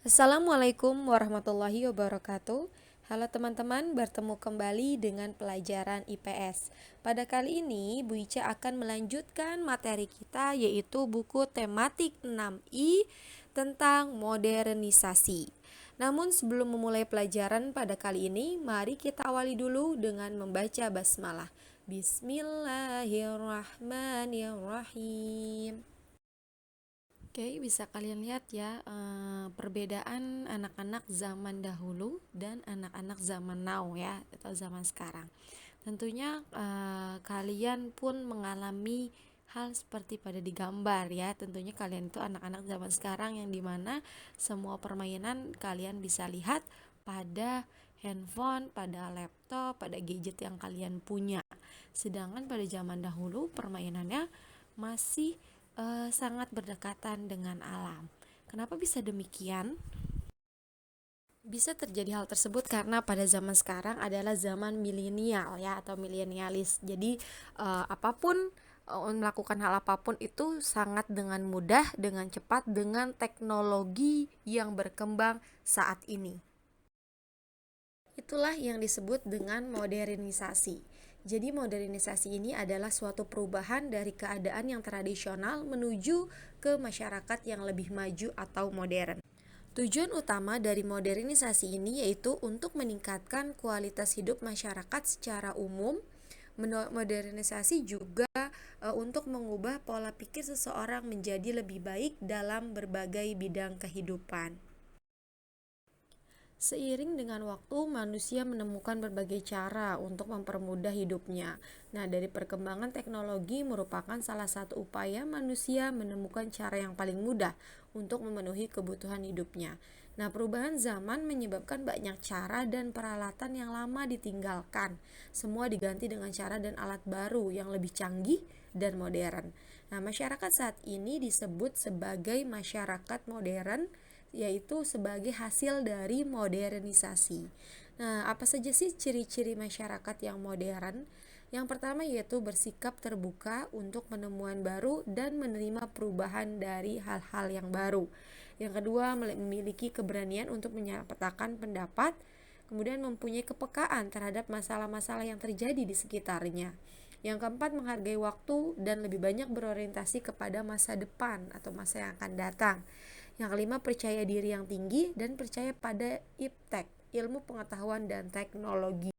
Assalamualaikum warahmatullahi wabarakatuh. Halo teman-teman, bertemu kembali dengan pelajaran IPS. Pada kali ini, Bu Ica akan melanjutkan materi kita yaitu buku tematik 6I tentang modernisasi. Namun sebelum memulai pelajaran pada kali ini, mari kita awali dulu dengan membaca basmalah. Bismillahirrahmanirrahim. Oke, bisa kalian lihat ya perbedaan anak-anak zaman dahulu dan anak-anak zaman now ya, atau zaman sekarang. Tentunya kalian pun mengalami hal seperti pada digambar ya. Tentunya kalian itu anak-anak zaman sekarang yang dimana semua permainan kalian bisa lihat pada handphone, pada laptop, pada gadget yang kalian punya. Sedangkan pada zaman dahulu permainannya masih sangat berdekatan dengan alam. Kenapa bisa demikian? Bisa terjadi hal tersebut karena pada zaman sekarang adalah zaman milenial ya, atau milenialis. Jadi apapun melakukan hal apapun itu sangat dengan mudah, dengan cepat, dengan teknologi yang berkembang saat ini. Itulah yang disebut dengan modernisasi. Jadi modernisasi ini adalah suatu perubahan dari keadaan yang tradisional menuju ke masyarakat yang lebih maju atau modern. Tujuan utama dari modernisasi ini yaitu untuk meningkatkan kualitas hidup masyarakat secara umum. Modernisasi juga untuk mengubah pola pikir seseorang menjadi lebih baik dalam berbagai bidang kehidupan. Seiring dengan waktu, manusia menemukan berbagai cara untuk mempermudah hidupnya. Nah, dari perkembangan teknologi merupakan salah satu upaya manusia menemukan cara yang paling mudah untuk memenuhi kebutuhan hidupnya. Nah, perubahan zaman menyebabkan banyak cara dan peralatan yang lama ditinggalkan. Semua diganti dengan cara dan alat baru yang lebih canggih dan modern. Nah, masyarakat saat ini disebut sebagai masyarakat modern, yaitu sebagai hasil dari modernisasi. Nah, apa saja sih ciri-ciri masyarakat yang modern? Yang pertama yaitu bersikap terbuka untuk penemuan baru dan menerima perubahan dari hal-hal yang baru. Yang kedua, memiliki keberanian untuk menyatakan pendapat, kemudian mempunyai kepekaan terhadap masalah-masalah yang terjadi di sekitarnya. Yang keempat, menghargai waktu dan lebih banyak berorientasi kepada masa depan atau masa yang akan datang. Yang kelima, percaya diri yang tinggi dan percaya pada iptek, ilmu pengetahuan dan teknologi.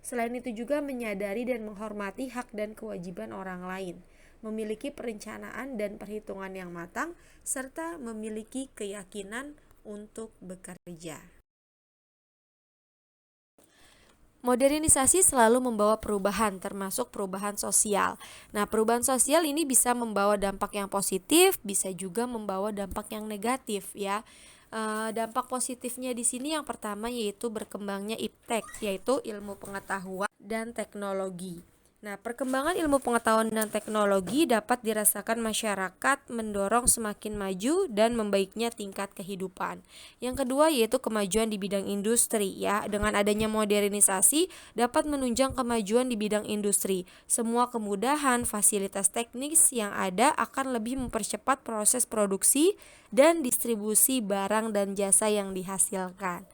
Selain itu juga menyadari dan menghormati hak dan kewajiban orang lain, memiliki perencanaan dan perhitungan yang matang, serta memiliki keyakinan untuk bekerja. Modernisasi selalu membawa perubahan, termasuk perubahan sosial. Nah, perubahan sosial ini bisa membawa dampak yang positif, bisa juga membawa dampak yang negatif ya. Dampak positifnya di sini yang pertama yaitu berkembangnya iptek, yaitu ilmu pengetahuan dan teknologi. Nah, perkembangan ilmu pengetahuan dan teknologi dapat dirasakan masyarakat mendorong semakin maju dan membaiknya tingkat kehidupan. Yang kedua yaitu kemajuan di bidang industri ya. Dengan adanya modernisasi dapat menunjang kemajuan di bidang industri. Semua kemudahan, fasilitas teknis yang ada akan lebih mempercepat proses produksi dan distribusi barang dan jasa yang dihasilkan.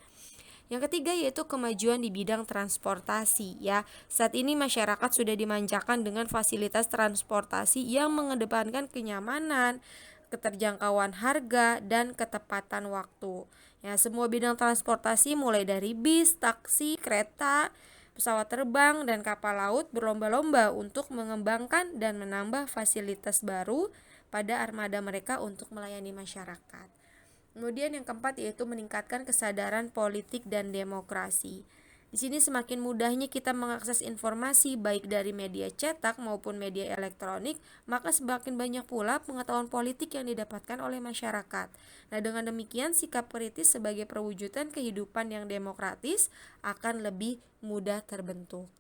Yang ketiga yaitu kemajuan di bidang transportasi ya. Saat ini masyarakat sudah dimanjakan dengan fasilitas transportasi yang mengedepankan kenyamanan, keterjangkauan harga, dan ketepatan waktu. Ya, semua bidang transportasi mulai dari bis, taksi, kereta, pesawat terbang, dan kapal laut berlomba-lomba untuk mengembangkan dan menambah fasilitas baru pada armada mereka untuk melayani masyarakat. Kemudian yang keempat yaitu meningkatkan kesadaran politik dan demokrasi. Di sini semakin mudahnya kita mengakses informasi baik dari media cetak maupun media elektronik, maka semakin banyak pula pengetahuan politik yang didapatkan oleh masyarakat. Nah, dengan demikian sikap kritis sebagai perwujudan kehidupan yang demokratis akan lebih mudah terbentuk.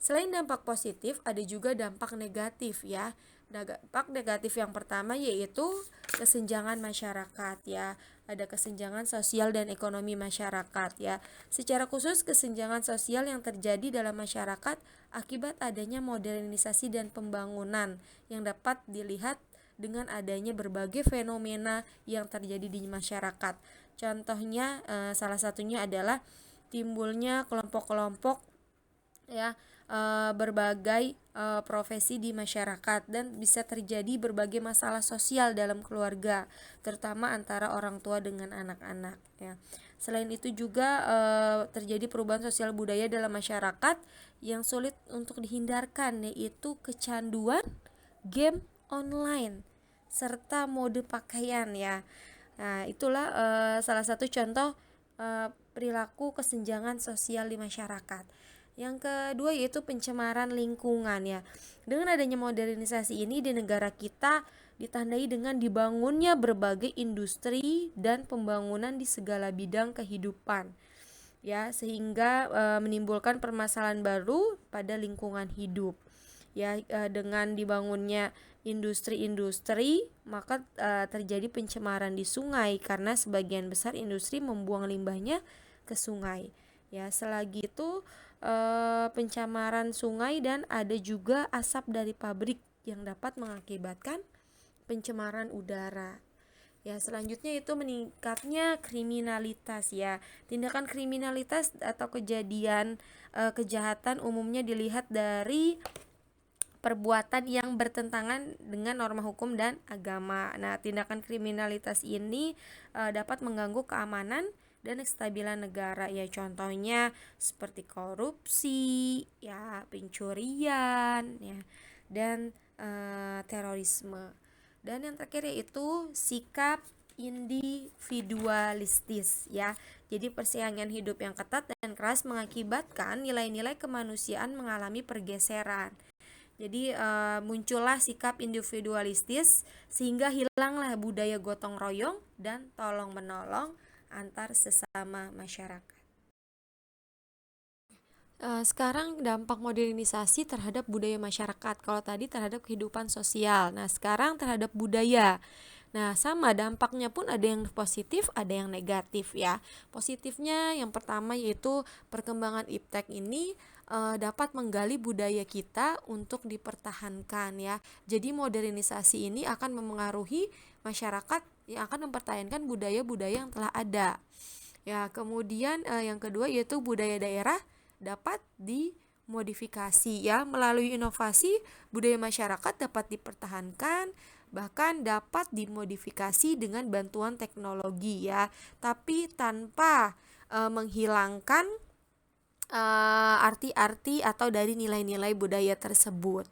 Selain dampak positif, ada juga dampak negatif ya. Dampak negatif yang pertama yaitu kesenjangan masyarakat ya. Ada kesenjangan sosial dan ekonomi masyarakat ya. Secara khusus kesenjangan sosial yang terjadi dalam masyarakat akibat adanya modernisasi dan pembangunan yang dapat dilihat dengan adanya berbagai fenomena yang terjadi di masyarakat. Contohnya salah satunya adalah timbulnya kelompok-kelompok ya, berbagai profesi di masyarakat, dan bisa terjadi berbagai masalah sosial dalam keluarga, terutama antara orang tua dengan anak-anak ya. Selain itu juga terjadi perubahan sosial budaya dalam masyarakat yang sulit untuk dihindarkan, yaitu kecanduan game online serta mode pakaian ya. Nah, itulah salah satu contoh perilaku kesenjangan sosial di masyarakat. Yang kedua yaitu pencemaran lingkungan ya. Dengan adanya modernisasi ini di negara kita ditandai dengan dibangunnya berbagai industri dan pembangunan di segala bidang kehidupan ya, sehingga menimbulkan permasalahan baru pada lingkungan hidup ya. Dengan dibangunnya industri-industri maka terjadi pencemaran di sungai karena sebagian besar industri membuang limbahnya ke sungai ya. Selagi itu pencemaran sungai, dan ada juga asap dari pabrik yang dapat mengakibatkan pencemaran udara. Ya, selanjutnya itu meningkatnya kriminalitas ya. Tindakan kriminalitas atau kejadian kejahatan umumnya dilihat dari perbuatan yang bertentangan dengan norma hukum dan agama. Nah, tindakan kriminalitas ini dapat mengganggu keamanan dan kestabilan negara ya. Contohnya seperti korupsi, ya, pencurian, ya, dan terorisme. Dan yang terakhir yaitu sikap individualistis ya. Jadi persaingan hidup yang ketat dan keras mengakibatkan nilai-nilai kemanusiaan mengalami pergeseran. Jadi muncullah sikap individualistis sehingga hilanglah budaya gotong royong dan tolong menolong antar sesama masyarakat. Sekarang dampak modernisasi terhadap budaya masyarakat. Kalau tadi terhadap kehidupan sosial, nah sekarang terhadap budaya. Nah, sama dampaknya pun ada yang positif, ada yang negatif ya. Positifnya yang pertama yaitu perkembangan iptek ini dapat menggali budaya kita untuk dipertahankan ya. Jadi modernisasi ini akan memengaruhi masyarakat yang akan mempertahankan budaya-budaya yang telah ada. Ya, kemudian yang kedua yaitu budaya daerah dapat dimodifikasi ya. Melalui inovasi, budaya masyarakat dapat dipertahankan, bahkan dapat dimodifikasi dengan bantuan teknologi ya, tapi tanpa menghilangkan arti-arti atau dari nilai-nilai budaya tersebut.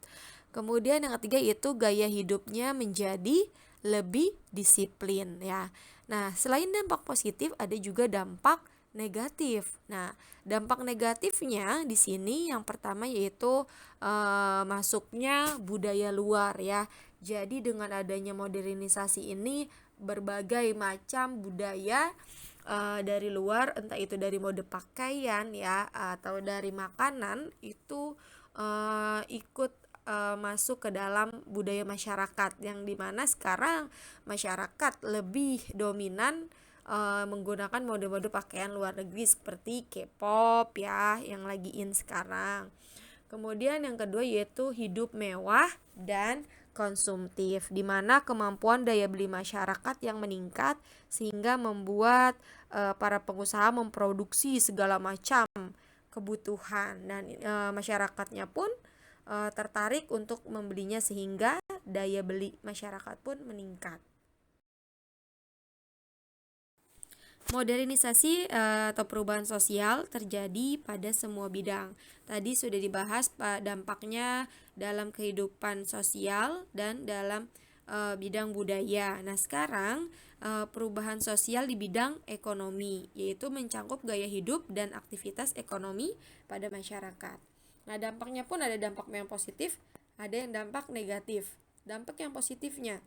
Kemudian yang ketiga yaitu gaya hidupnya menjadi lebih disiplin ya. Nah, selain dampak positif ada juga dampak negatif. Nah, dampak negatifnya di sini yang pertama yaitu masuknya budaya luar ya. Jadi dengan adanya modernisasi ini berbagai macam budaya dari luar, entah itu dari mode pakaian ya atau dari makanan itu ikut masuk ke dalam budaya masyarakat, yang dimana sekarang masyarakat lebih dominan menggunakan mode-mode pakaian luar negeri seperti K-pop ya yang lagi in sekarang. Kemudian yang kedua yaitu hidup mewah dan konsumtif, di mana kemampuan daya beli masyarakat yang meningkat sehingga membuat para pengusaha memproduksi segala macam kebutuhan, dan masyarakatnya pun tertarik untuk membelinya sehingga daya beli masyarakat pun meningkat. Modernisasi atau perubahan sosial terjadi pada semua bidang. Tadi sudah dibahas dampaknya dalam kehidupan sosial dan dalam bidang budaya. Nah, sekarang perubahan sosial di bidang ekonomi, yaitu mencakup gaya hidup dan aktivitas ekonomi pada masyarakat. Nah, dampaknya pun ada dampak yang positif, ada yang dampak negatif. Dampak yang positifnya,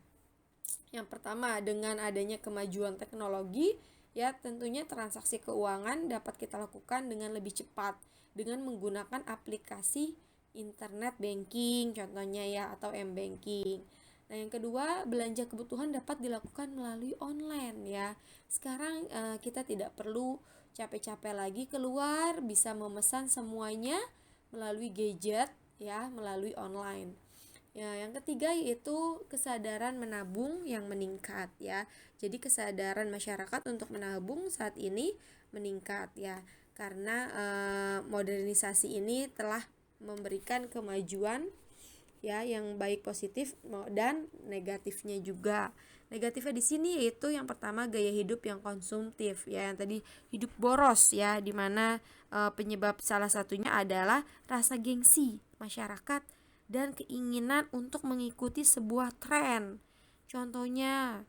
yang pertama dengan adanya kemajuan teknologi, ya tentunya transaksi keuangan dapat kita lakukan dengan lebih cepat dengan menggunakan aplikasi internet banking contohnya ya, atau m-banking. Nah, yang kedua, belanja kebutuhan dapat dilakukan melalui online ya. Sekarang kita tidak perlu capek-capek lagi keluar, bisa memesan semuanya melalui gadget ya, melalui online. Ya, yang ketiga yaitu kesadaran menabung yang meningkat ya. Jadi kesadaran masyarakat untuk menabung saat ini meningkat ya. Karena modernisasi ini telah memberikan kemajuan ya yang baik positif dan negatifnya juga. Negatifnya di sini yaitu yang pertama gaya hidup yang konsumtif ya, yang tadi hidup boros ya, dimana penyebab salah satunya adalah rasa gengsi masyarakat dan keinginan untuk mengikuti sebuah tren. Contohnya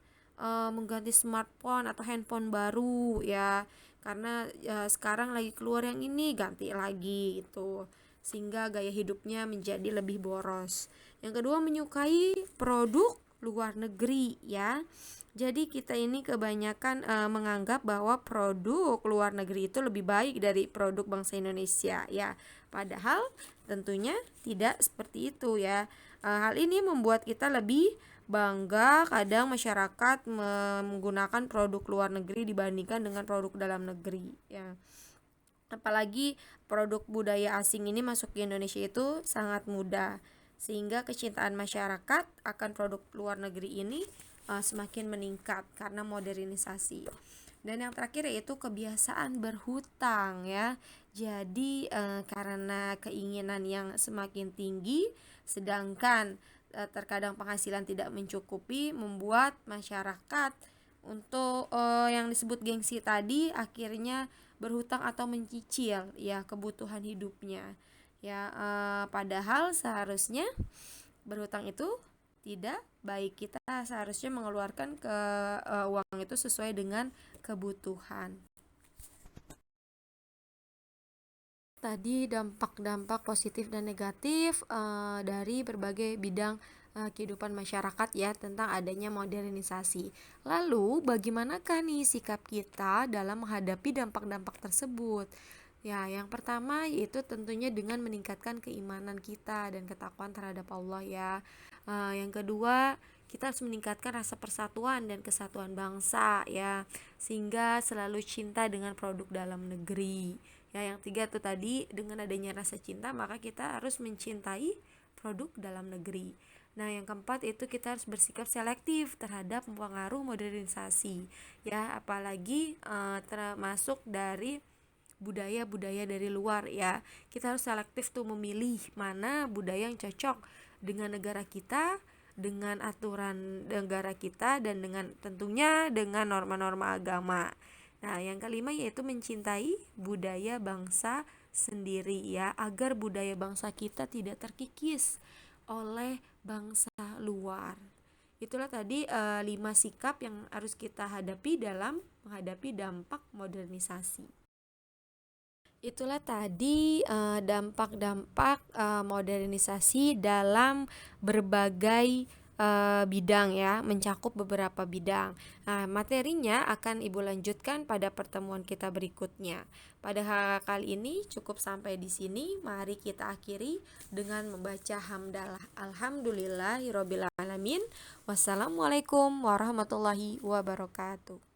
mengganti smartphone atau handphone baru ya, karena sekarang lagi keluar yang ini ganti lagi gitu, sehingga gaya hidupnya menjadi lebih boros. Yang kedua, menyukai produk luar negeri ya. Jadi kita ini kebanyakan menganggap bahwa produk luar negeri itu lebih baik dari produk bangsa Indonesia ya. Padahal tentunya tidak seperti itu ya. Hal ini membuat kita lebih bangga kadang masyarakat menggunakan produk luar negeri dibandingkan dengan produk dalam negeri ya. Apalagi produk budaya asing ini masuk ke Indonesia itu sangat mudah, sehingga kecintaan masyarakat akan produk luar negeri ini semakin meningkat karena modernisasi. Dan yang terakhir yaitu kebiasaan berhutang ya. Jadi karena keinginan yang semakin tinggi, sedangkan terkadang penghasilan tidak mencukupi, membuat masyarakat untuk yang disebut gengsi tadi akhirnya berhutang atau mencicil ya kebutuhan hidupnya ya. Padahal seharusnya berhutang itu tidak baik, kita seharusnya mengeluarkan uang itu sesuai dengan kebutuhan. Tadi dampak-dampak positif dan negatif dari berbagai bidang kehidupan masyarakat ya tentang adanya modernisasi. Lalu bagaimanakah nih sikap kita dalam menghadapi dampak-dampak tersebut? Ya, yang pertama yaitu tentunya dengan meningkatkan keimanan kita dan ketakwaan terhadap Allah ya. Yang kedua, kita harus meningkatkan rasa persatuan dan kesatuan bangsa ya, sehingga selalu cinta dengan produk dalam negeri. Ya, yang tiga tuh tadi, dengan adanya rasa cinta maka kita harus mencintai produk dalam negeri. Nah, yang keempat itu kita harus bersikap selektif terhadap pengaruh modernisasi ya, apalagi termasuk dari budaya-budaya dari luar ya. Kita harus selektif tuh memilih mana budaya yang cocok dengan negara kita, dengan aturan negara kita, dan dengan tentunya dengan norma-norma agama. Nah, yang kelima yaitu mencintai budaya bangsa sendiri ya, agar budaya bangsa kita tidak terkikis oleh bangsa luar. Itulah tadi 5 sikap yang harus kita hadapi dalam menghadapi dampak modernisasi. Itulah tadi dampak-dampak modernisasi dalam berbagai bidang ya, mencakup beberapa bidang. Nah, materinya akan Ibu lanjutkan pada pertemuan kita berikutnya. Pada kali ini cukup sampai di sini. Mari kita akhiri dengan membaca hamdalah. Alhamdulillahirobbilalamin. Wassalamualaikum warahmatullahi wabarakatuh.